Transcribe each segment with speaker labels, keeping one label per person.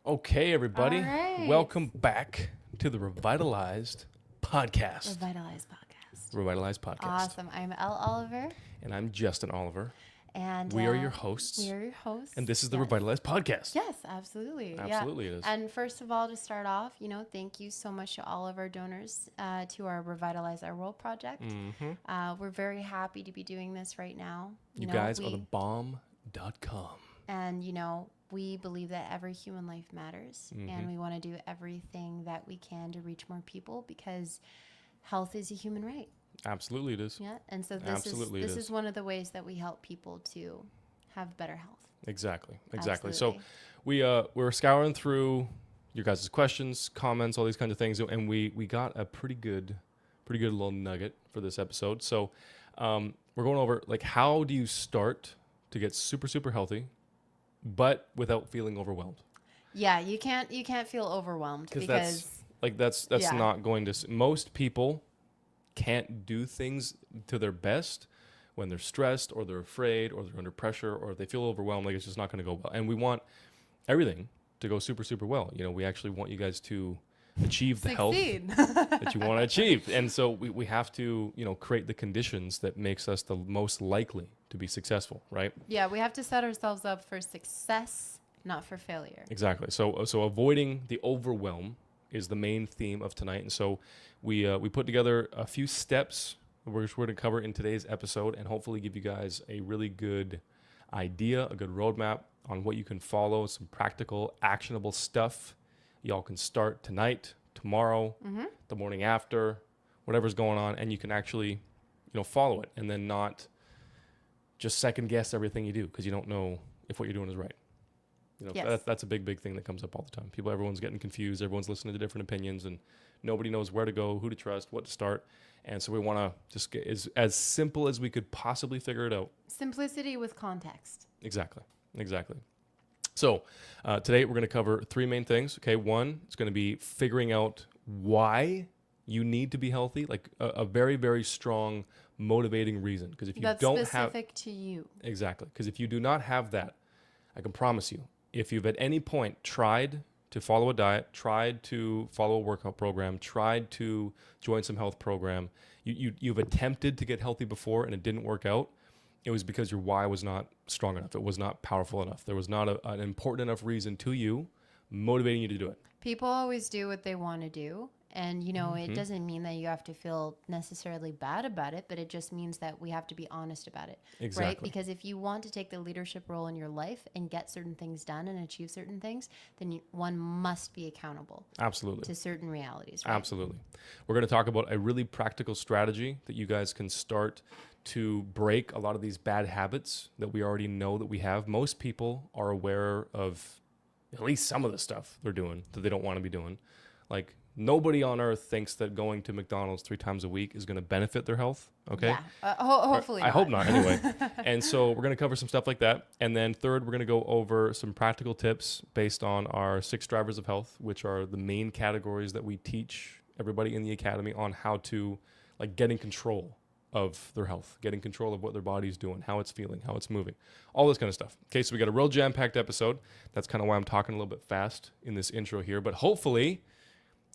Speaker 1: Okay, everybody.
Speaker 2: All right.
Speaker 1: Welcome back to the ReVitalized podcast.
Speaker 2: ReVitalized podcast.
Speaker 1: ReVitalized podcast.
Speaker 2: Awesome. I'm Elle Oliver.
Speaker 1: And I'm Justin Oliver.
Speaker 2: And
Speaker 1: we are your hosts.
Speaker 2: We are your hosts.
Speaker 1: And this is the ReVitalized podcast.
Speaker 2: Yes, absolutely.
Speaker 1: Absolutely it is.
Speaker 2: And first of all, to start off, thank you so much to all of our donors to our Revitalize Our World project.
Speaker 1: Mm-hmm.
Speaker 2: We're very happy to be doing this right now.
Speaker 1: You guys are the bomb.com.
Speaker 2: And, we believe that every human life matters, and we want to do everything that we can to reach more people because health is a human right.
Speaker 1: Absolutely it is.
Speaker 2: Yeah, and so this is one of the ways that we help people to have better health.
Speaker 1: Exactly.
Speaker 2: Absolutely.
Speaker 1: So we're scouring through your guys' questions, comments, all these kinds of things, and we got a pretty good little nugget for this episode. So we're going over how do you start to get super, super healthy, but without feeling overwhelmed.
Speaker 2: Yeah, you can't feel overwhelmed because
Speaker 1: that's not going to. Most people can't do things to their best when they're stressed or they're afraid or they're under pressure or they feel overwhelmed. It's just not going to go well. And we want everything to go super, super well. We actually want you guys to achieve the health that you want to achieve. And so we have to, create the conditions that makes us the most likely to be successful, right?
Speaker 2: Yeah, we have to set ourselves up for success, not for failure.
Speaker 1: Exactly. So avoiding the overwhelm is the main theme of tonight. And so we put together a few steps we're going to cover in today's episode and hopefully give you guys a really good idea, a good roadmap on what you can follow, some practical, actionable stuff y'all can start tonight, tomorrow, the morning after, whatever's going on, and you can actually, follow it and then not just second guess everything you do because you don't know if what you're doing is right.
Speaker 2: Yes.
Speaker 1: That's a big thing that comes up all the time. Everyone's getting confused. Everyone's listening to different opinions and nobody knows where to go, who to trust, what to start. And so we want to just get as simple as we could possibly figure it out.
Speaker 2: Simplicity with context.
Speaker 1: Exactly. So today we're going to cover three main things. Okay, one, it's going to be figuring out why you need to be healthy, like a very, very strong motivating reason. Because if you
Speaker 2: that's
Speaker 1: don't
Speaker 2: specific to you.
Speaker 1: Exactly. Because if you do not have that, I can promise you, if you've at any point tried to follow a diet, tried to follow a workout program, tried to join some health program, you've attempted to get healthy before and it didn't work out, it was because your why was not strong enough. It was not powerful enough. There was not an important enough reason to you motivating you to do it.
Speaker 2: People always do what they want to do. And, it doesn't mean that you have to feel necessarily bad about it, but it just means that we have to be honest about it.
Speaker 1: Exactly.
Speaker 2: Right? Because if you want to take the leadership role in your life and get certain things done and achieve certain things, then one must be accountable.
Speaker 1: Absolutely.
Speaker 2: To certain realities. Right?
Speaker 1: Absolutely. We're going to talk about a really practical strategy that you guys can start to break a lot of these bad habits that we already know that we have. Most people are aware of at least some of the stuff they're doing that they don't want to be doing. Like, nobody on earth thinks that going to McDonald's 3 times a week is going to benefit their health. Okay.
Speaker 2: Yeah. Hopefully.
Speaker 1: I hope not anyway. And so we're going to cover some stuff like that. And then third, we're going to go over some practical tips based on our 6 drivers of health, which are the main categories that we teach everybody in the academy on how to get in control of their health, get in control of what their body's doing, how it's feeling, how it's moving, all this kind of stuff. Okay. So we got a real jam-packed episode. That's kind of why I'm talking a little bit fast in this intro here, but hopefully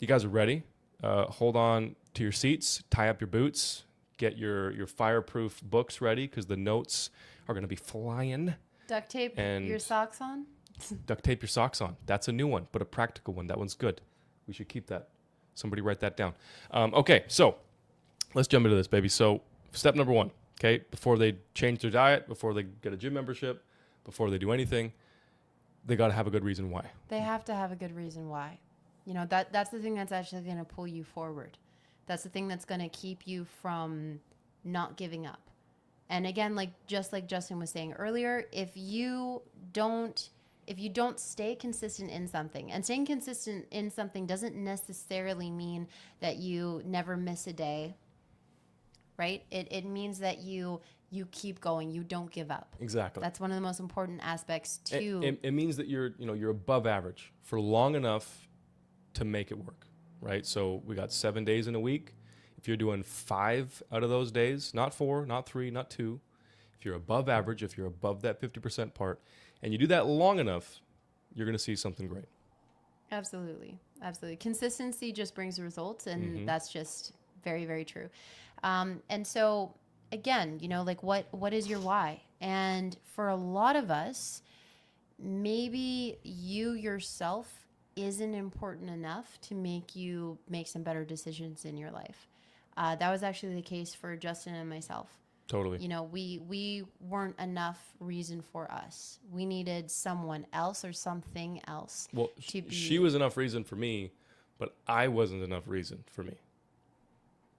Speaker 1: you guys are ready. Hold on to your seats, tie up your boots, get your fireproof books ready because the notes are going to be flying.
Speaker 2: Duct tape your socks on?
Speaker 1: Duct tape your socks on. That's a new one, but a practical one. That one's good. We should keep that. Somebody write that down. Okay, so let's jump into this, baby. So step number 1, okay, before they change their diet, before they get a gym membership, before they do anything, they got to have a good reason why.
Speaker 2: They have to have a good reason why. That's the thing that's actually going to pull you forward. That's the thing that's going to keep you from not giving up. And again, just like Justin was saying earlier, if you don't stay consistent in something, and staying consistent in something doesn't necessarily mean that you never miss a day, right? It means that you keep going, you don't give up.
Speaker 1: Exactly.
Speaker 2: That's one of the most important aspects too.
Speaker 1: It means that you're above average for long enough to make it work, right? So we got 7 days in a week. If you're doing 5 out of those days, not 4, not 3, not 2, if you're above average, if you're above that 50% part, and you do that long enough, you're going to see something great.
Speaker 2: Absolutely. Absolutely. Consistency just brings results, and
Speaker 1: Mm-hmm.
Speaker 2: that's just very, very true. And so, again, like what is your why? And for a lot of us, maybe you yourself isn't important enough to make you make some better decisions in your life. That was actually the case for Justin and myself.
Speaker 1: Totally.
Speaker 2: We weren't enough reason for us. We needed someone else or something else
Speaker 1: Well,
Speaker 2: to
Speaker 1: she
Speaker 2: be.
Speaker 1: was enough reason for me, but I wasn't enough reason for me.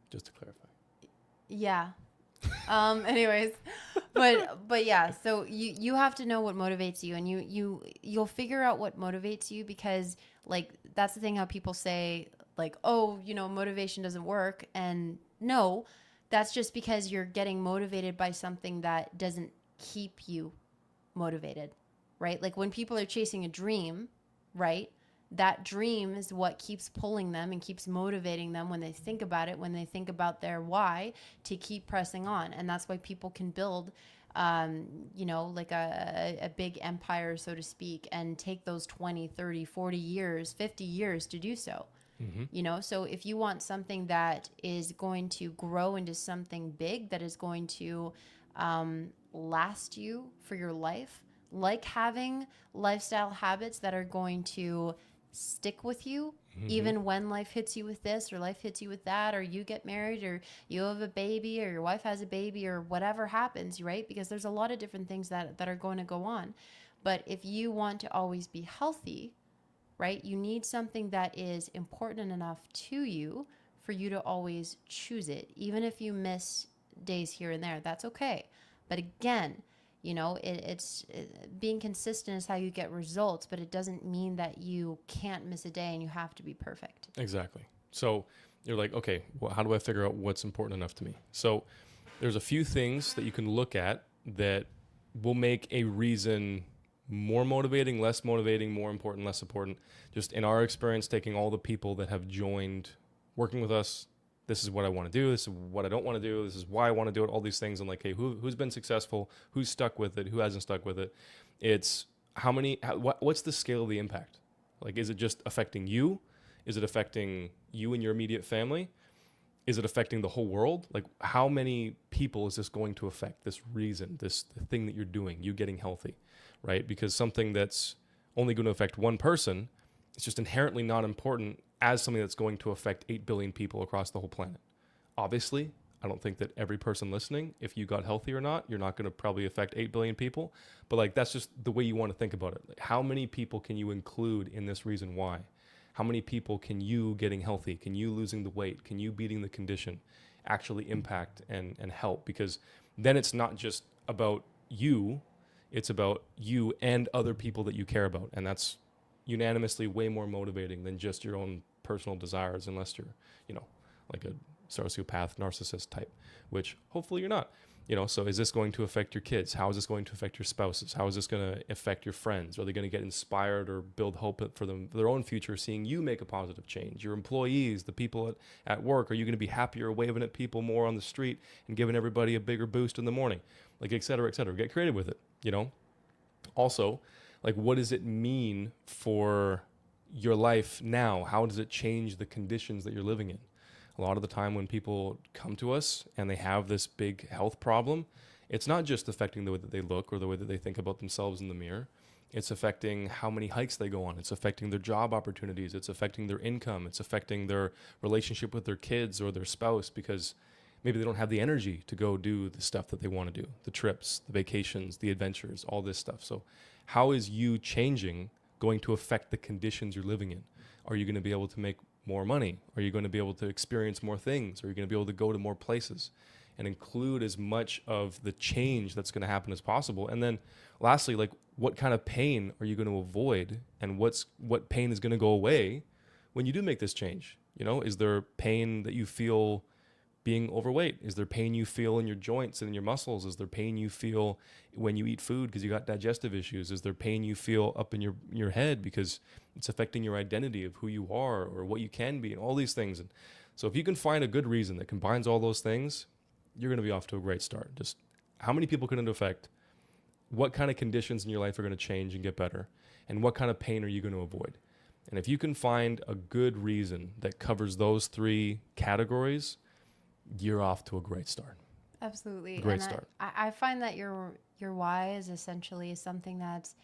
Speaker 1: Just to clarify.
Speaker 2: Yeah. Anyways, but yeah, so you have to know what motivates you, and you'll figure out what motivates you, because like that's the thing, how people say like, oh, motivation doesn't work. And no, that's just because you're getting motivated by something that doesn't keep you motivated, right? Like when people are chasing a dream, right? That dream is what keeps pulling them and keeps motivating them when they think about it, when they think about their why, to keep pressing on. And that's why people can build, like a big empire, so to speak, and take those 20, 30, 40 years, 50 years to do so.
Speaker 1: Mm-hmm.
Speaker 2: So if you want something that is going to grow into something big, that is going to last you for your life, like having lifestyle habits that are going to stick with you,
Speaker 1: Mm-hmm.
Speaker 2: even when life hits you with this or life hits you with that, or you get married, or you have a baby, or your wife has a baby, or whatever happens, right? Because there's a lot of different things that are going to go on. But if you want to always be healthy, right? You need something that is important enough to you for you to always choose it. Even if you miss days here and there, that's okay. But again, being consistent is how you get results, but it doesn't mean that you can't miss a day and you have to be perfect.
Speaker 1: Exactly. So you're like, okay, well, how do I figure out what's important enough to me? So there's a few things that you can look at that will make a reason more motivating, less motivating, more important, less important. Just in our experience, taking all the people that have joined working with us, this is what I want to do, this is what I don't want to do, this is why I want to do it, all these things. And like, hey, who's been successful, who's stuck with it, who hasn't stuck with it. It's what's the scale of the impact? Like, is it just affecting you? Is it affecting you and your immediate family? Is it affecting the whole world? Like, how many people is this going to affect? This reason, this the thing that you're doing, you getting healthy, right? Because something that's only going to affect one person, it's just inherently not important as something that's going to affect 8 billion people across the whole planet. Obviously, I don't think that every person listening, if you got healthy or not, you're not going to probably affect 8 billion people. But like, that's just the way you want to think about it. Like, how many people can you include in this reason why? How many people can you getting healthy, can you losing the weight, can you beating the condition actually impact and help? Because then it's not just about you, it's about you and other people that you care about. And that's unanimously way more motivating than just your own personal desires, unless you're, you know, like a sociopath, narcissist type, which hopefully you're not. So is this going to affect your kids? How is this going to affect your spouses? How is this going to affect your friends? Are they going to get inspired or build hope for them, for their own future, seeing you make a positive change? Your employees, the people at work, are you going to be happier waving at people more on the street and giving everybody a bigger boost in the morning? Like, et cetera, et cetera. Get creative with it. Also, like, what does it mean for your life now? How does it change the conditions that you're living in? A lot of the time when people come to us and they have this big health problem, it's not just affecting the way that they look or the way that they think about themselves in the mirror. It's affecting how many hikes they go on. It's affecting their job opportunities. It's affecting their income. It's affecting their relationship with their kids or their spouse, because maybe they don't have the energy to go do the stuff that they want to do, the trips, the vacations, the adventures, all this stuff. So how is you changing going to affect the conditions you're living in? Are you going to be able to make more money? Are you going to be able to experience more things? Are you going to be able to go to more places and include as much of the change that's going to happen as possible? And then lastly, like, what kind of pain are you going to avoid, and what pain is going to go away when you do make this change? Is there pain that you feel being overweight? Is there pain you feel in your joints and in your muscles? Is there pain you feel when you eat food because you got digestive issues? Is there pain you feel up in your head because it's affecting your identity of who you are or what you can be, and all these things? And so if you can find a good reason that combines all those things, you're going to be off to a great start. Just how many people can it affect? What kind of conditions in your life are going to change and get better? And what kind of pain are you going to avoid? And if you can find a good reason that covers those 3 categories, you're off to a great start.
Speaker 2: Absolutely.
Speaker 1: Great
Speaker 2: And
Speaker 1: start.
Speaker 2: I find that your why is essentially something that's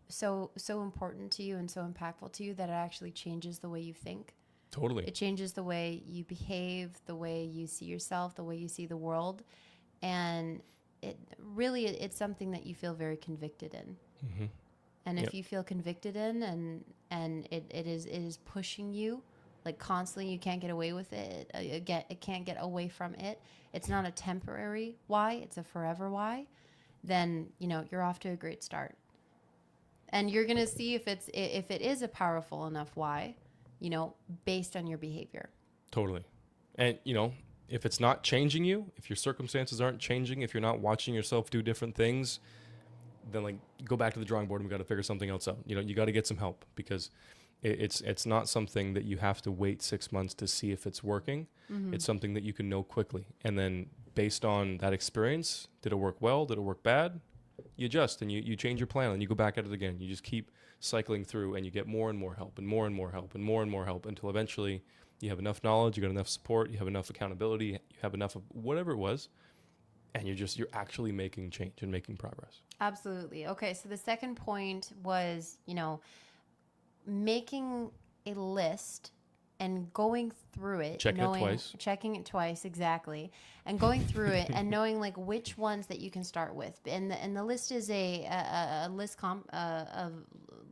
Speaker 2: so important to you and so impactful to you that it actually changes the way you think.
Speaker 1: Totally.
Speaker 2: It changes the way you behave, the way you see yourself, the way you see the world. And it's something that you feel very convicted in.
Speaker 1: Mm-hmm.
Speaker 2: And if
Speaker 1: Yep.
Speaker 2: you feel convicted in and it is pushing you like constantly, you can't get away with it. It can't get away from it. It's not a temporary why, it's a forever why. Then, you're off to a great start. And you're going to see if it is a powerful enough why, based on your behavior.
Speaker 1: Totally. And, if it's not changing you, if your circumstances aren't changing, if you're not watching yourself do different things, then like go back to the drawing board and we got to figure something else out. You got to get some help because it's not something that you have to wait 6 months to see if it's working.
Speaker 2: Mm-hmm.
Speaker 1: It's something that you can know quickly. And then based on that experience, did it work well? Did it work bad? You adjust and you change your plan and you go back at it again. You just keep cycling through and you get more and more help and more and more help and more and more help until eventually you have enough knowledge, you got enough support, you have enough accountability, you have enough of whatever it was, and you're actually making change and making progress.
Speaker 2: Absolutely. Okay, so the second point was, making a list and going through it, checking it twice, exactly, and going through it and knowing like which ones that you can start with. And the list is a list of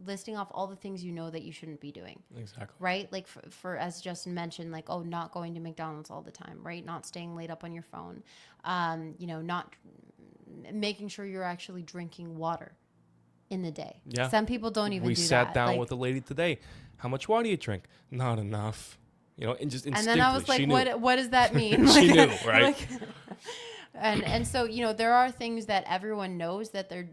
Speaker 2: listing off all the things that you shouldn't be doing.
Speaker 1: Exactly.
Speaker 2: Right? Like for as Justin mentioned, like, not going to McDonald's all the time, right? Not staying late up on your phone, not making sure you're actually drinking water in the day.
Speaker 1: Yeah.
Speaker 2: Some people don't even do that.
Speaker 1: We sat down with a lady today. How much water do you drink? Not enough. And just instinctively.
Speaker 2: And then I was like, what does that mean?
Speaker 1: She knew, right?
Speaker 2: And so, there are things that everyone knows that they're,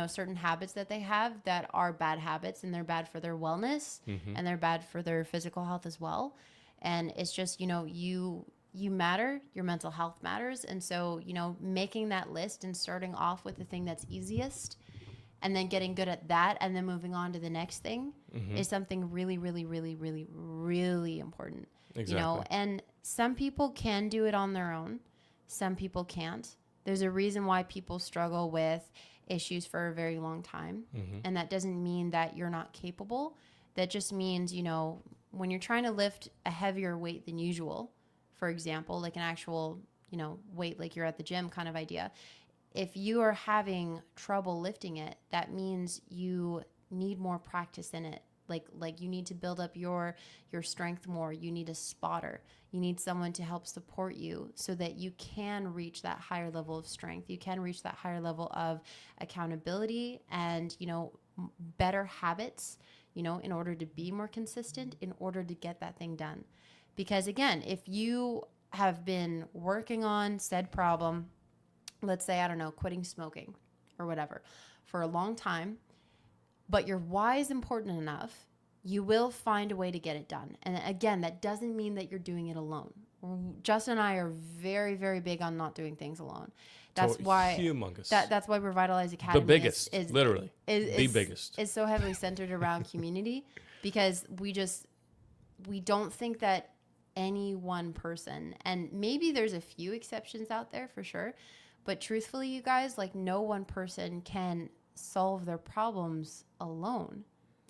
Speaker 2: certain habits that they have that are bad habits and they're bad for their wellness and they're bad for their physical health as well. And it's just, you matter, your mental health matters. And so, making that list and starting off with the thing that's easiest and then getting good at that and then moving on to the next thing is something really, really, really, really, really important.
Speaker 1: Exactly.
Speaker 2: And some people can do it on their own. Some people can't. There's a reason why people struggle with issues for a very long time. And that doesn't mean that you're not capable. That just means, when you're trying to lift a heavier weight than usual, for example, like an actual, weight, like you're at the gym kind of idea. If you are having trouble lifting it, that means you need more practice in it. Like you need to build up your strength more. You need a spotter. You need someone to help support you so that you can reach that higher level of strength. You can reach that higher level of accountability and, better habits, in order to be more consistent, in order to get that thing done. Because again, if you have been working on said problem, let's say, I don't know, quitting smoking or whatever for a long time, but your why is important enough, you will find a way to get it done. And again, that doesn't mean that you're doing it alone. Justin and I are very, very big on not doing things alone. That's why
Speaker 1: humongous.
Speaker 2: That's why ReVitalized Academy
Speaker 1: the biggest,
Speaker 2: is
Speaker 1: literally the
Speaker 2: biggest. Is so heavily centered around community because we don't think that any one person, and maybe there's a few exceptions out there for sure, but truthfully, you guys, like no one person can solve their problems alone.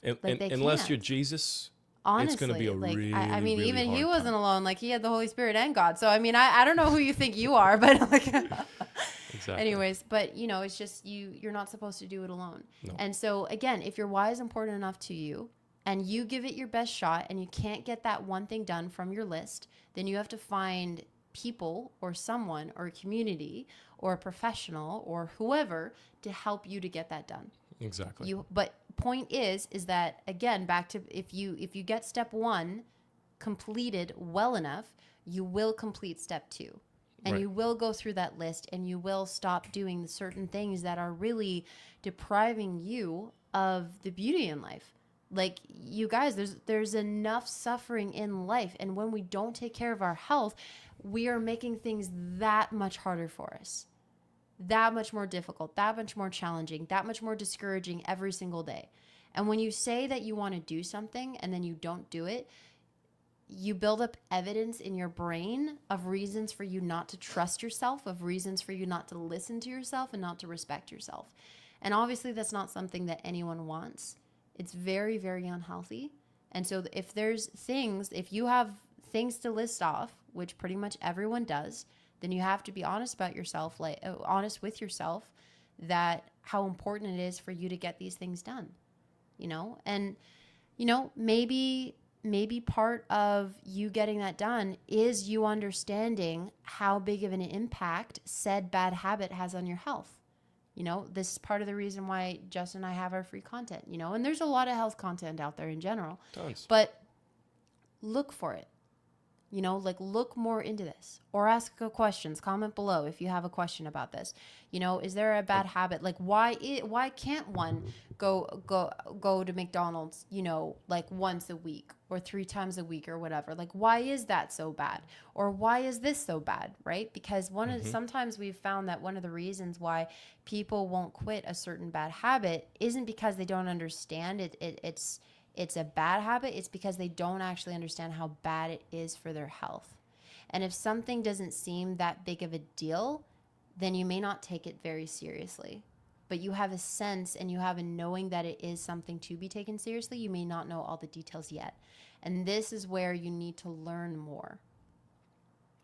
Speaker 1: Unless you're Jesus,
Speaker 2: honestly,
Speaker 1: it's going to be a really,
Speaker 2: I mean,
Speaker 1: really
Speaker 2: even
Speaker 1: hard
Speaker 2: he wasn't
Speaker 1: time.
Speaker 2: Alone. Like he had the Holy Spirit and God. So I mean, I don't know who you think you are, but like,
Speaker 1: exactly.
Speaker 2: Anyways, but it's just you're not supposed to do it alone.
Speaker 1: No.
Speaker 2: And so again, if your why is important enough to you, and you give it your best shot, and you can't get that one thing done from your list, then you have to find people or someone or a community or a professional or whoever to help you to get that done.
Speaker 1: Exactly.
Speaker 2: But point is that again, back to if you get step 1 completed well enough, you will complete step 2. And
Speaker 1: right.
Speaker 2: You will go through that list and you will stop doing certain things that are really depriving you of the beauty in life. Like you guys, there's enough suffering in life. And when we don't take care of our health, we are making things that much harder for us, that much more difficult, that much more challenging, that much more discouraging every single day. And when you say that you want to do something and then you don't do it, you build up evidence in your brain of reasons for you not to trust yourself, of reasons for you not to listen to yourself and not to respect yourself. And obviously, that's not something that anyone wants. It's very, very unhealthy. And so, if you have things to list off, which pretty much everyone does, then you have to be honest about yourself, honest with yourself, that how important it is for you to get these things done, And, maybe part of you getting that done is you understanding how big of an impact said bad habit has on your health. This is part of the reason why Justin and I have our free content, and there's a lot of health content out there in general.
Speaker 1: Tons.
Speaker 2: But look for it. Look more into this, or ask questions. Comment below if you have a question about this. Is there a bad habit? Like, why can't one go to McDonald's, once a week or 3 times a week or whatever? Like, why is that so bad? Or why is this so bad, right? Because sometimes we've found that one of the reasons why people won't quit a certain bad habit isn't because they don't understand it's a bad habit. It's because they don't actually understand how bad it is for their health. And if something doesn't seem that big of a deal, then you may not take it very seriously. But you have a sense and you have a knowing that it is something to be taken seriously. You may not know all the details yet. And this is where you need to learn more.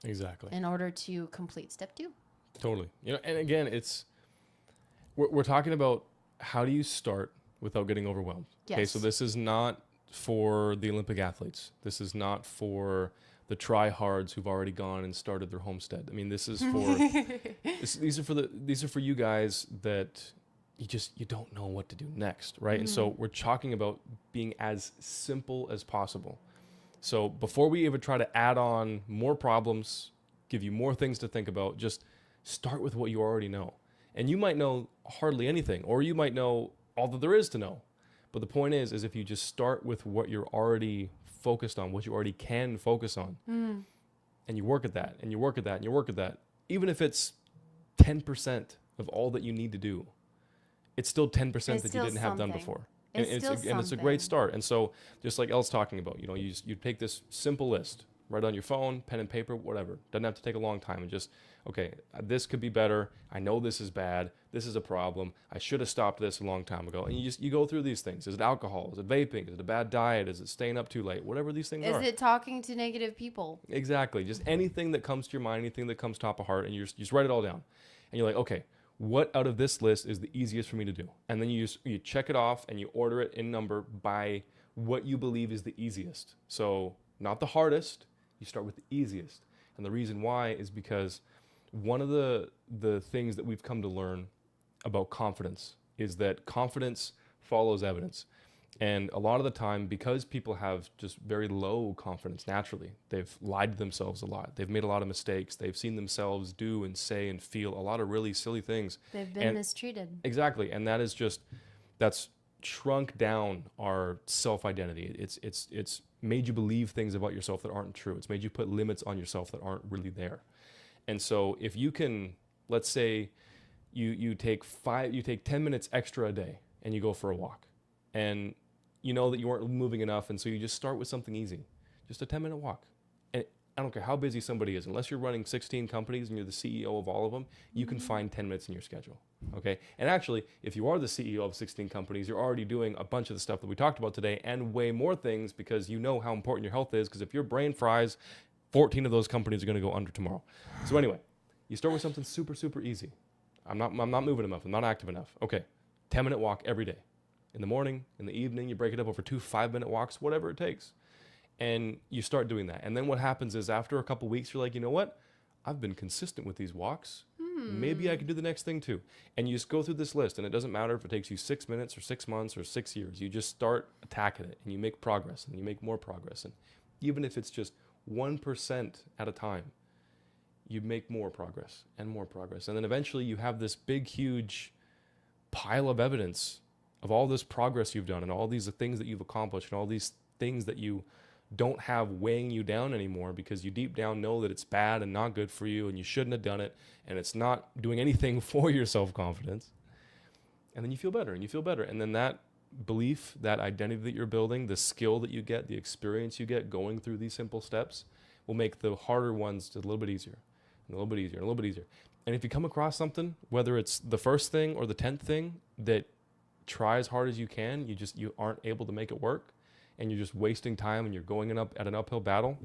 Speaker 1: Exactly.
Speaker 2: In order to complete step 2.
Speaker 1: Totally. And again, we're talking about how do you start without getting overwhelmed.
Speaker 2: Yes.
Speaker 1: Okay, so this is not for the Olympic athletes. This is not for the tryhards who've already gone and started their homestead. I mean, this is for these are for you guys that you don't know what to do next, right? Mm-hmm. And so we're talking about being as simple as possible. So before we even try to add on more problems, give you more things to think about, just start with what you already know. And you might know hardly anything, or you might know all that there is to know. But the point is if you just start with what you're already focused on, what you already can focus on, and you work at that, and you work at that, and you work at that, even if it's 10% of all that you need to do, it's still 10% that you didn't have done before. And it's a great start. And so just like Elle's talking about, you take this simple list, write on your phone, pen and paper, whatever. Doesn't have to take a long time, and just, okay, this could be better. I know this is bad. This is a problem. I should have stopped this a long time ago. And you go through these things. Is it alcohol? Is it vaping? Is it a bad diet? Is it staying up too late? Whatever these things are.
Speaker 2: Is it talking to negative people?
Speaker 1: Exactly. Just anything that comes to your mind, anything that comes top of heart, and you just write it all down. And you're like, okay, what out of this list is the easiest for me to do? And then you check it off and you order it in number by what you believe is the easiest. So not the hardest. You start with the easiest. And the reason why is because one of the things that we've come to learn about confidence is that confidence follows evidence. And a lot of the time, because people have just very low confidence naturally, they've lied to themselves a lot. They've made a lot of mistakes. They've seen themselves do and say and feel a lot of really silly things.
Speaker 2: They've been mistreated.
Speaker 1: Exactly. And that's shrunk down our self-identity. It's made you believe things about yourself that aren't true. It's made you put limits on yourself that aren't really there. And so if you can, let's say you take 10 minutes extra a day and you go for a walk, and you know that you weren't moving enough, and so you just start with something easy, just a 10-minute walk. And I don't care how busy somebody is, unless you're running 16 companies and you're the CEO of all of them, you can find 10 minutes in your schedule. Okay. And actually, if you are the CEO of 16 companies, you're already doing a bunch of the stuff that we talked about today and way more things, because you know how important your health is. Because if your brain fries, 14 of those companies are going to go under tomorrow. So anyway, you start with something super, super easy. I'm not moving enough. I'm not active enough. Okay. 10-minute walk every day. In the morning, in the evening, you break it up over 2 5-minute walks, whatever it takes. And you start doing that. And then what happens is after a couple weeks, you're like, you know what? I've been consistent with these walks. Maybe I can do the next thing too. And you just go through this list, and it doesn't matter if it takes you 6 minutes or 6 months or 6 years. You just start attacking it, and you make progress, and you make more progress. And even if it's just 1% at a time, you make more progress and more progress. And then eventually you have this big, huge pile of evidence of all this progress you've done and all these things that you've accomplished and all these things that you don't have weighing you down anymore, because you deep down know that it's bad and not good for you and you shouldn't have done it, and it's not doing anything for your self-confidence. And then you feel better and you feel better. And then that belief, that identity that you're building, the skill that you get, the experience you get going through these simple steps will make the harder ones a little bit easier, and a little bit easier, and a little bit easier. And if you come across something, whether it's the first thing or the 10th thing, that try as hard as you can, you aren't able to make it work, and you're just wasting time and you're going at an uphill battle,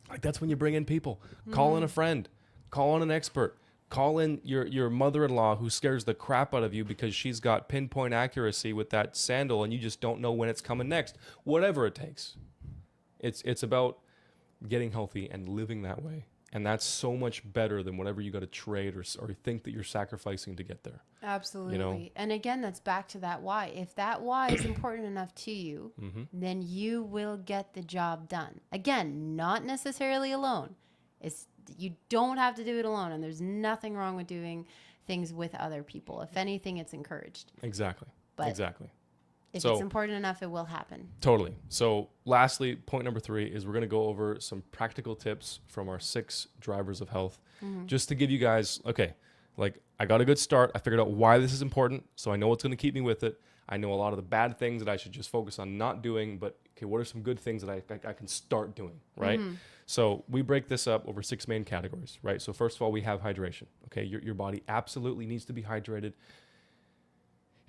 Speaker 1: like that's when you bring in people. Call in a friend, call in an expert, call in your mother-in-law who scares the crap out of you because she's got pinpoint accuracy with that sandal and you just don't know when it's coming next. Whatever it takes. It's about getting healthy and living that way. And that's so much better than whatever you got to trade or think that you're sacrificing to get there.
Speaker 2: Absolutely.
Speaker 1: You know?
Speaker 2: And again, that's back to that why. If that why is important enough to you, then you will get the job done. Again, not necessarily alone. You don't have to do it alone, and there's nothing wrong with doing things with other people. If anything, it's encouraged.
Speaker 1: Exactly.
Speaker 2: But
Speaker 1: exactly.
Speaker 2: If it's important enough, it will happen.
Speaker 1: Totally. So lastly, point number 3 is we're going to go over some practical tips from our 6 drivers of health, just to give you guys, okay, like I got a good start. I figured out why this is important, so I know what's going to keep me with it. I know a lot of the bad things that I should just focus on not doing, but okay, what are some good things that I can start doing, right? So we break this up over 6 main categories, right? So first of all, we have hydration. Okay, your body absolutely needs to be hydrated.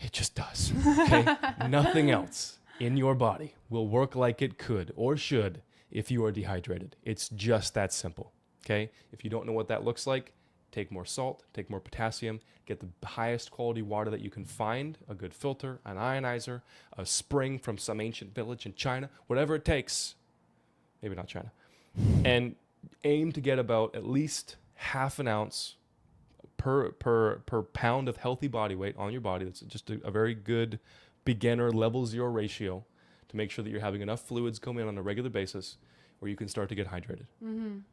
Speaker 1: It just does. Okay, nothing else in your body will work like it could or should if you are dehydrated. It's just that simple. Okay, if you don't know what that looks like, take more salt, take more potassium, get the highest quality water that you can find, a good filter, an ionizer, a spring from some ancient village in China, whatever it takes. Maybe not China. And aim to get about at least half an ounce per pound of healthy body weight on your body. That's just a very good beginner level 0 ratio to make sure that you're having enough fluids come in on a regular basis where you can start to get hydrated.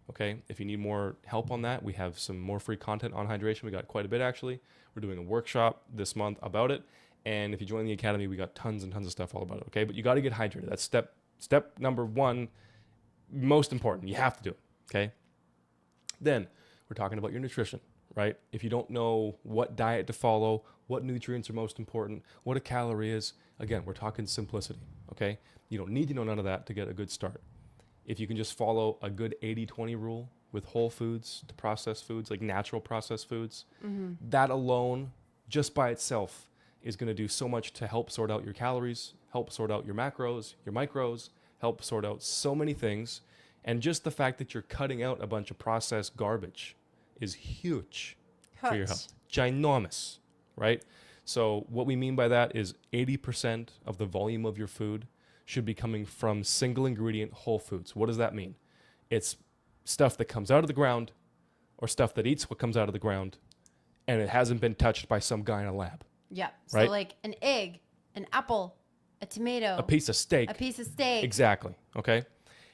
Speaker 1: Okay, if you need more help on that, we have some more free content on hydration. We got quite a bit, actually. We're doing a workshop this month about it, and if you join the academy, we got tons and tons of stuff all about it. Okay, but you got to get hydrated. That's step number 1, most important. You have to do it. Okay, then we're talking about your nutrition, right? If you don't know what diet to follow, what nutrients are most important, what a calorie is, again, we're talking simplicity. Okay, you don't need to know none of that to get a good start. If you can just follow a good 80-20 rule with whole foods to processed foods, like natural processed foods, that alone, just by itself, is going to do so much to help sort out your calories, help sort out your macros, your micros, help sort out so many things. And just the fact that you're cutting out a bunch of processed garbage is huge for your health. Ginormous, right? So what we mean by that is 80% of the volume of your food should be coming from single ingredient whole foods. What does that mean? It's stuff that comes out of the ground or stuff that eats what comes out of the ground and it hasn't been touched by some guy in a lab.
Speaker 2: Yeah.
Speaker 1: Right?
Speaker 2: So like an egg, an apple, a tomato,
Speaker 1: a piece of steak. Exactly. Okay.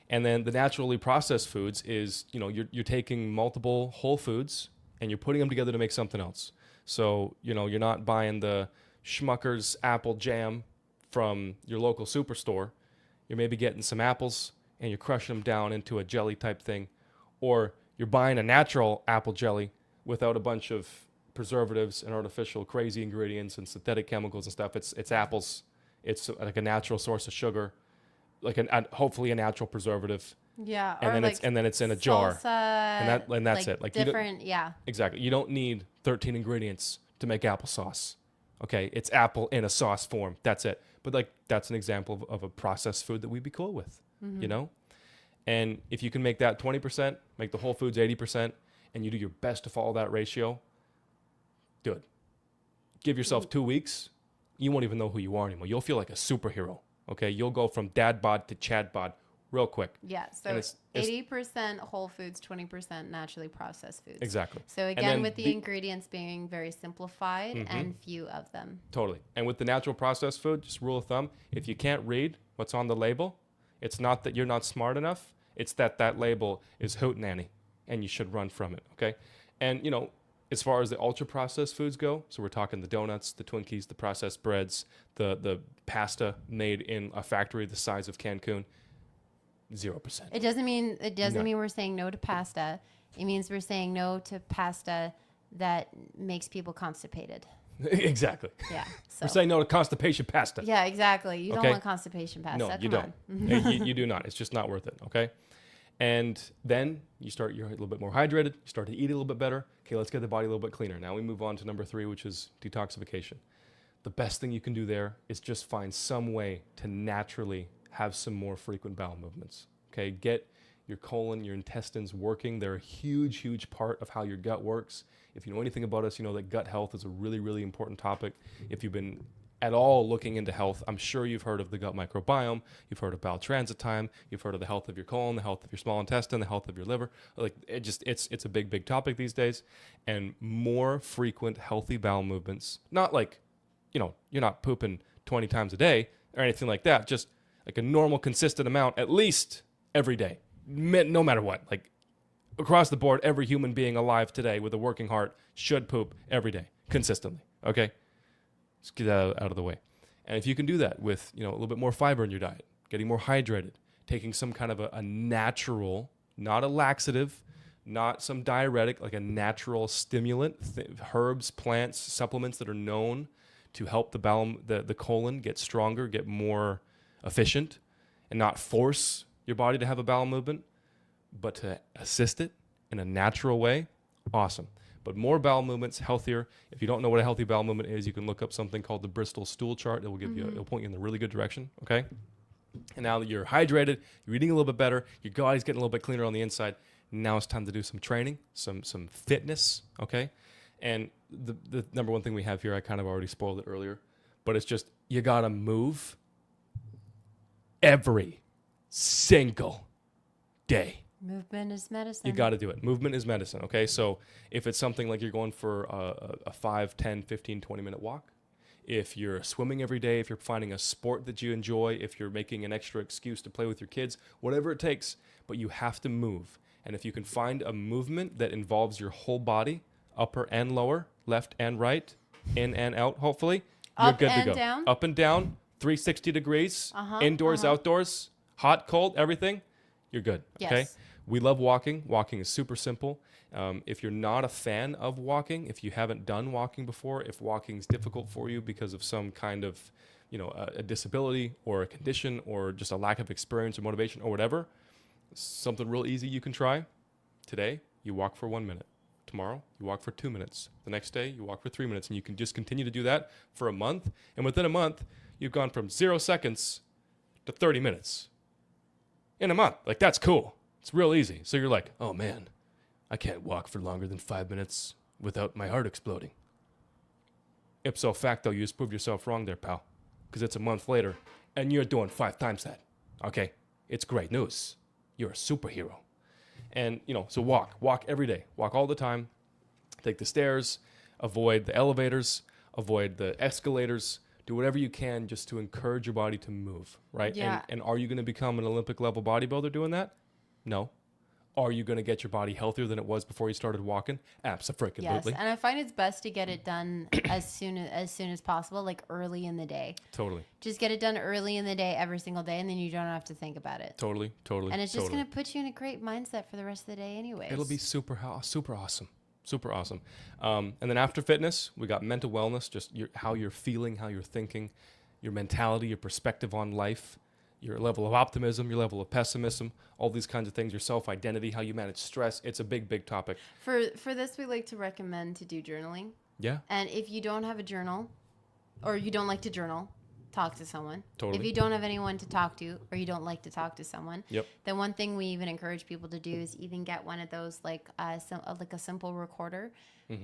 Speaker 1: And then the naturally processed foods is, you're taking multiple whole foods and you're putting them together to make something else. So, you're not buying the Schmucker's apple jam from your local superstore. You're maybe getting some apples and you're crushing them down into a jelly type thing. Or you're buying a natural apple jelly without a bunch of preservatives and artificial crazy ingredients and synthetic chemicals and stuff. It's apples. It's like a natural source of sugar, like hopefully a natural preservative.
Speaker 2: Yeah.
Speaker 1: And then it's in a jar. And that's it.
Speaker 2: Like different,
Speaker 1: Exactly. You don't need 13 ingredients to make applesauce. Okay, it's apple in a sauce form. That's it. But that's an example of a processed food that we'd be cool with, And if you can make that 20%, make the whole foods 80%, and you do your best to follow that ratio, do it. Give yourself 2 weeks. You won't even know who you are anymore. You'll feel like a superhero. Okay, you'll go from dad bod to chad bod real quick.
Speaker 2: Yeah, so 80% whole foods, 20% naturally processed foods.
Speaker 1: Exactly.
Speaker 2: So again, with the ingredients being very simplified and few of them.
Speaker 1: Totally. And with the natural processed food, just rule of thumb, if you can't read what's on the label, it's not that you're not smart enough, it's that label is hootenanny and you should run from it, okay? And, as far as the ultra processed foods go, so we're talking the donuts, the Twinkies, the processed breads, the pasta made in a factory the size of Cancun, 0%.
Speaker 2: It doesn't mean we're saying no to pasta. It means we're saying no to pasta that makes people constipated.
Speaker 1: Exactly.
Speaker 2: Yeah.
Speaker 1: We're
Speaker 2: So
Speaker 1: saying no to constipation pasta.
Speaker 2: yeah, exactly. You don't
Speaker 1: Okay.
Speaker 2: want constipation pasta.
Speaker 1: No, you
Speaker 2: Come
Speaker 1: don't.
Speaker 2: on.
Speaker 1: You do not. It's just not worth it. Okay. And then you're a little bit more hydrated. You start to eat a little bit better. Okay, let's get the body a little bit cleaner. Now we move on to number 3, which is detoxification. The best thing you can do there is just find some way to naturally have some more frequent bowel movements. Okay, get your colon, your intestines working. They're a huge, huge part of how your gut works. If you know anything about us, you know that gut health is a really, really important topic. If you've been at all looking into health, I'm sure you've heard of the gut microbiome, you've heard of bowel transit time, you've heard of the health of your colon, the health of your small intestine, the health of your liver. Like it's a big, big topic these days. And more frequent healthy bowel movements, not like, you're not pooping 20 times a day or anything like that, just like a normal, consistent amount, at least every day, no matter what. Like across the board, every human being alive today with a working heart should poop every day, consistently, okay? Just get that out of the way. And if you can do that with, a little bit more fiber in your diet, getting more hydrated, taking some kind of a natural, not a laxative, not some diuretic, like a natural stimulant, herbs, plants, supplements that are known to help the colon get stronger, get more efficient, and not force your body to have a bowel movement, but to assist it in a natural way, awesome. But more bowel movements, healthier. If you don't know what a healthy bowel movement is, you can look up something called the Bristol stool chart. It will give it'll point you in the really good direction, okay? And now that you're hydrated, you're eating a little bit better, your body's getting a little bit cleaner on the inside, now it's time to do some training, some fitness, okay? And the number one thing we have here, I kind of already spoiled it earlier, but it's just you got to move every single day.
Speaker 2: Movement is medicine.
Speaker 1: You got to do it. Movement is medicine, okay? So if it's something like you're going for a 5, 10, 15, 20-minute walk, if you're swimming every day, if you're finding a sport that you enjoy, if you're making an extra excuse to play with your kids, whatever it takes, but you have to move. And if you can find a movement that involves your whole body, upper and lower, left and right, in and out, hopefully, you're
Speaker 2: Up
Speaker 1: good
Speaker 2: and
Speaker 1: to go.
Speaker 2: down?
Speaker 1: Up and down, 360 degrees, indoors, outdoors, hot, cold, everything, you're good, okay?
Speaker 2: Yes.
Speaker 1: We love walking. Walking is super simple. If you're not a fan of walking, if you haven't done walking before, if walking is difficult for you because of some kind of, a disability or a condition or just a lack of experience or motivation or whatever, something real easy you can try. Today, you walk for 1 minute. Tomorrow, you walk for 2 minutes. The next day, you walk for 3 minutes. And you can just continue to do that for a month. And within a month, you've gone from 0 seconds to 30 minutes. In a month. Like, that's cool. It's real easy. So you're like, oh man, I can't walk for longer than 5 minutes without my heart exploding. Ipso facto, you just proved yourself wrong there, pal. Because it's a month later, and you're doing 5 times that. Okay? It's great news. You're a superhero. And, so walk every day. Walk all the time. Take the stairs. Avoid the elevators. Avoid the escalators. Do whatever you can just to encourage your body to move, right?
Speaker 2: Yeah.
Speaker 1: And are you going to become an Olympic level bodybuilder doing that? No. Are you going to get your body healthier than it was before you started walking? Absolutely.
Speaker 2: Yes, and I find it's best to get it done as soon as possible, like early in the day.
Speaker 1: Totally.
Speaker 2: Just get it done early in the day, every single day, and then you don't have to think about it.
Speaker 1: Totally.
Speaker 2: And it's just going to put you in a great mindset for the rest of the day anyways.
Speaker 1: It'll be super awesome. Super awesome. And then after fitness, we got mental wellness, just how you're feeling, how you're thinking, your mentality, your perspective on life, your level of optimism, your level of pessimism, all these kinds of things, your self-identity, how you manage stress. It's a big, big topic.
Speaker 2: For this, we like to recommend to do journaling.
Speaker 1: Yeah.
Speaker 2: And if you don't have a journal or you don't like to journal, talk to someone.
Speaker 1: Totally.
Speaker 2: If you don't have anyone to talk to or you don't like to talk to someone,
Speaker 1: Yep.
Speaker 2: then one thing we even encourage people to do is even get one of those like a simple recorder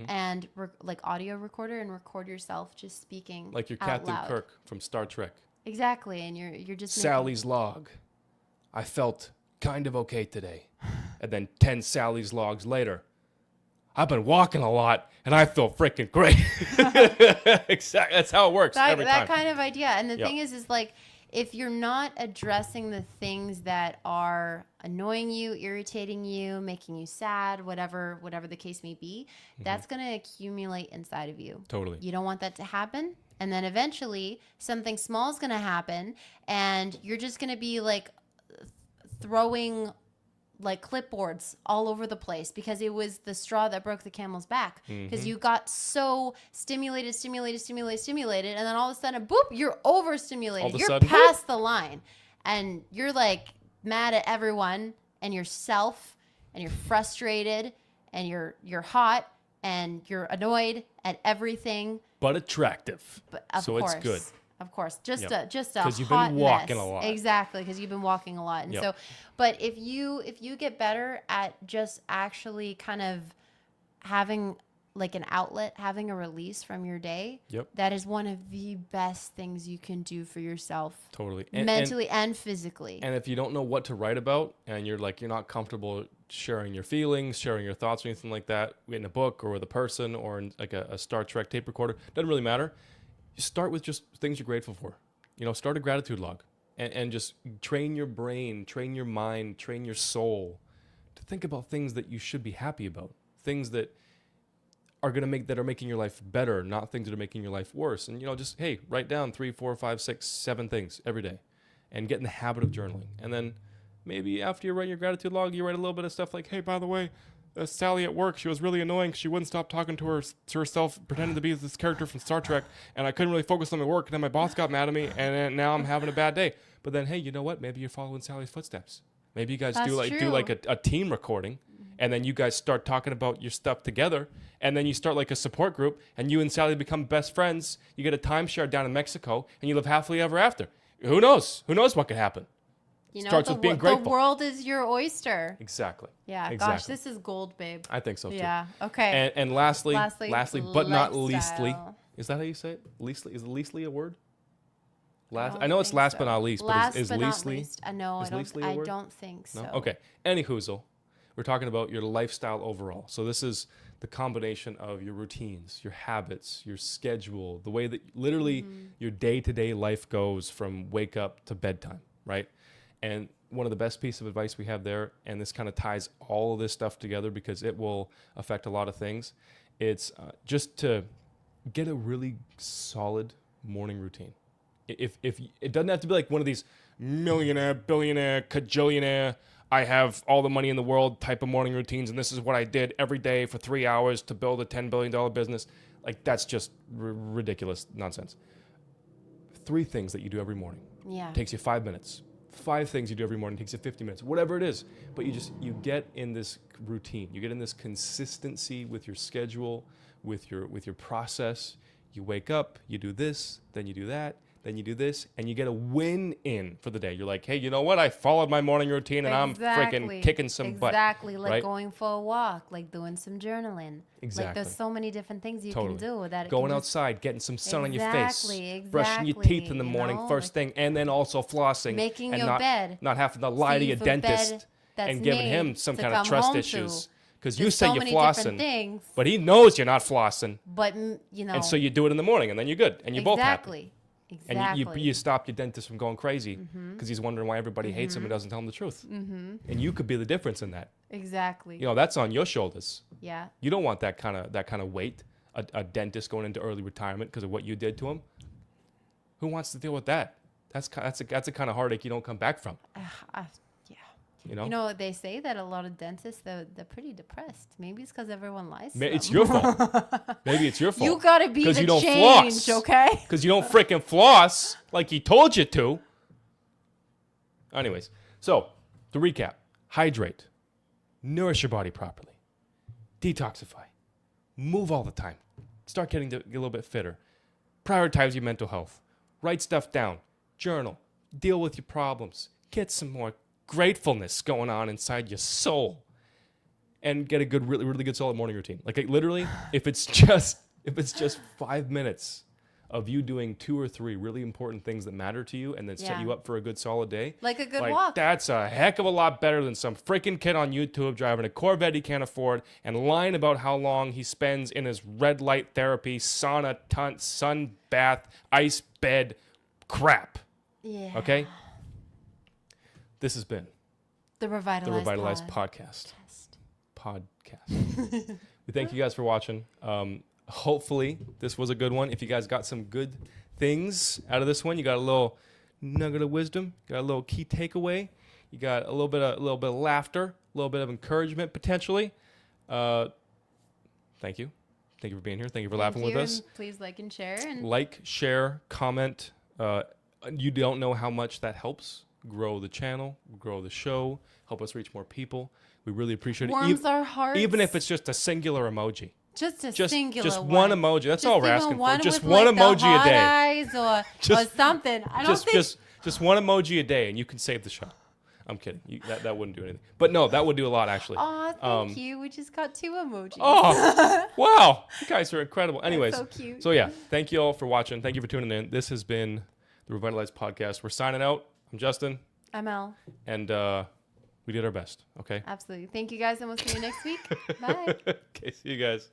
Speaker 2: and like audio recorder and record yourself just speaking
Speaker 1: Like your
Speaker 2: out
Speaker 1: Captain
Speaker 2: loud.
Speaker 1: Kirk from Star Trek.
Speaker 2: Exactly, and you're just
Speaker 1: Sally's log. I felt kind of okay today. And then 10 Sally's logs later, I've been walking a lot and I feel freaking great. Exactly. That's how it works every time.
Speaker 2: That kind of idea. And the
Speaker 1: Yep.
Speaker 2: thing is like if you're not addressing the things that are annoying you, irritating you, making you sad, whatever the case may be, that's going to accumulate inside of you.
Speaker 1: Totally.
Speaker 2: You don't want that to happen. And then eventually something small is going to happen and you're just going to be like throwing like clipboards all over the place because it was the straw that broke the camel's back. Because you got so stimulated, and then all of a sudden, boop, you're overstimulated. You're past the line, and you're like mad at everyone and yourself, and you're frustrated, and you're hot, and you're annoyed at everything.
Speaker 1: But attractive.
Speaker 2: But of course, it's good. Of course, just a
Speaker 1: because you've been walking a lot.
Speaker 2: Exactly, because you've been walking a lot, and so. But if you get better at just actually kind of having like an outlet, having a release from your day, that is one of the best things you can do for yourself.
Speaker 1: Totally,
Speaker 2: mentally and physically.
Speaker 1: And if you don't know what to write about, and you're not comfortable sharing your feelings, sharing your thoughts, or anything like that in a book or with a person or in like a Star Trek tape recorder, doesn't really matter. Start with just things you're grateful for. Start a gratitude log and just train your brain, train your mind, train your soul to think about things that you should be happy about, things that are making your life better, not things that are making your life worse. And just write down 3, 4, 5, 6, 7 things every day and get in the habit of journaling. And then maybe after you write your gratitude log, you write a little bit of stuff like, hey, by the way, Sally at work, she was really annoying. She wouldn't stop talking to herself, pretending to be this character from Star Trek, and I couldn't really focus on my work. And then my boss got mad at me, and now I'm having a bad day. But then, hey, you know what? Maybe you're following Sally's footsteps. Maybe you guys do a team recording, and then you guys start talking about your stuff together, and then you start like a support group, and you and Sally become best friends. You get a timeshare down in Mexico, and you live happily ever after. Who knows? Who knows what could happen? Starts with being grateful.
Speaker 2: The world is your oyster.
Speaker 1: Exactly.
Speaker 2: Yeah.
Speaker 1: Exactly.
Speaker 2: Gosh, this is gold, babe.
Speaker 1: I think so too.
Speaker 2: Yeah. Okay.
Speaker 1: And lastly, but not leastly,
Speaker 2: lifestyle.
Speaker 1: is that how you say it? Leastly, is leastly a word? I know it's last but not least, but is leastly?
Speaker 2: No, I don't think so.
Speaker 1: No? Okay. Any hoozle, we're talking about your lifestyle overall. So this is the combination of your routines, your habits, your schedule, the way that literally your day-to-day life goes from wake up to bedtime, right? And one of the best pieces of advice we have there, and this kind of ties all of this stuff together because it will affect a lot of things, it's just to get a really solid morning routine. If it doesn't have to be like one of these millionaire, billionaire, cajillionaire, I have all the money in the world type of morning routines, and this is what I did every day for 3 hours to build a $10 billion business. Like, that's just ridiculous nonsense. 3 things that you do every morning.
Speaker 2: Yeah.
Speaker 1: Takes you 5 minutes. 5 things you do every morning takes you 50 minutes, whatever it is. But you get in this routine. You get in this consistency with your schedule, with your process. You wake up, you do this, then you do that, then you do this, and you get a win in for the day. You're like, hey, you know what? I followed my morning routine, and I'm freaking kicking some butt.
Speaker 2: Exactly, like
Speaker 1: right?
Speaker 2: going for a walk, like doing some journaling.
Speaker 1: Exactly.
Speaker 2: Like there's so many different things you can do.
Speaker 1: Going outside, getting some sun on your face. Brushing your teeth in the morning first thing, and then also flossing.
Speaker 2: Making
Speaker 1: and
Speaker 2: your bed.
Speaker 1: Not having to lie to your dentist and giving him some kind of trust issues. Because you say you're flossing, but he knows you're not flossing.
Speaker 2: But,
Speaker 1: And so you do it in the morning, and then you're good, and you're both happy.
Speaker 2: Exactly.
Speaker 1: And you stop your dentist from going crazy because he's wondering why everybody hates him and doesn't tell him the truth. And you could be the difference in that.
Speaker 2: Exactly.
Speaker 1: That's on your shoulders.
Speaker 2: Yeah.
Speaker 1: You don't want that kind of weight. A dentist going into early retirement because of what you did to him. Who wants to deal with that? That's a kind of heartache you don't come back from.
Speaker 2: Yeah.
Speaker 1: You know,
Speaker 2: they say that a lot of dentists they're pretty depressed. Maybe it's because everyone lies.
Speaker 1: It's your fault. Maybe it's your fault.
Speaker 2: You gotta be the
Speaker 1: you don't
Speaker 2: change,
Speaker 1: floss,
Speaker 2: okay?
Speaker 1: Because you don't freaking floss like he told you to. Anyways, so to recap: hydrate, nourish your body properly, detoxify, move all the time, start getting a little bit fitter, prioritize your mental health, write stuff down, journal, deal with your problems, get some more gratefulness going on inside your soul, and get a good, really, really good solid morning routine. Like literally, if it's just 5 minutes of you doing 2 or 3 really important things that matter to you, and then set you up for a good solid day,
Speaker 2: like a good walk.
Speaker 1: That's a heck of a lot better than some freaking kid on YouTube driving a Corvette he can't afford and lying about how long he spends in his red light therapy, sauna, sun bath, ice bed crap.
Speaker 2: Yeah.
Speaker 1: Okay. This has been
Speaker 2: the ReVitalized
Speaker 1: podcast. We thank you guys for watching. Hopefully this was a good one. If you guys got some good things out of this one, you got a little nugget of wisdom. You got a little key takeaway. You got a little bit of laughter, a little bit of encouragement potentially. Thank you. Thank you for being here. Thank you for laughing with us.
Speaker 2: And please like and share. And
Speaker 1: like, share, comment. You don't know how much that helps grow the channel, grow the show, help us reach more people. We really appreciate it.
Speaker 2: warms our hearts.
Speaker 1: Even if it's just a singular emoji.
Speaker 2: Just a
Speaker 1: Just
Speaker 2: singular
Speaker 1: one emoji. That's all we're asking for. Just
Speaker 2: with,
Speaker 1: one
Speaker 2: like,
Speaker 1: emoji
Speaker 2: the
Speaker 1: a
Speaker 2: hot
Speaker 1: day.
Speaker 2: Eyes or something. I don't think.
Speaker 1: Just one emoji a day, and you can save the show. I'm kidding. That wouldn't do anything. But no, that would do a lot actually.
Speaker 2: Oh, thank you. We just got 2 emojis.
Speaker 1: Oh, wow. You guys are incredible. Anyways,
Speaker 2: so cute.
Speaker 1: So yeah, thank you all for watching. Thank you for tuning in. This has been the ReVitalized podcast. We're signing out. I'm Justin.
Speaker 2: I'm Elle.
Speaker 1: And we did our best. Okay.
Speaker 2: Absolutely. Thank you guys, and we'll see you next week. Bye.
Speaker 1: Okay. See you guys.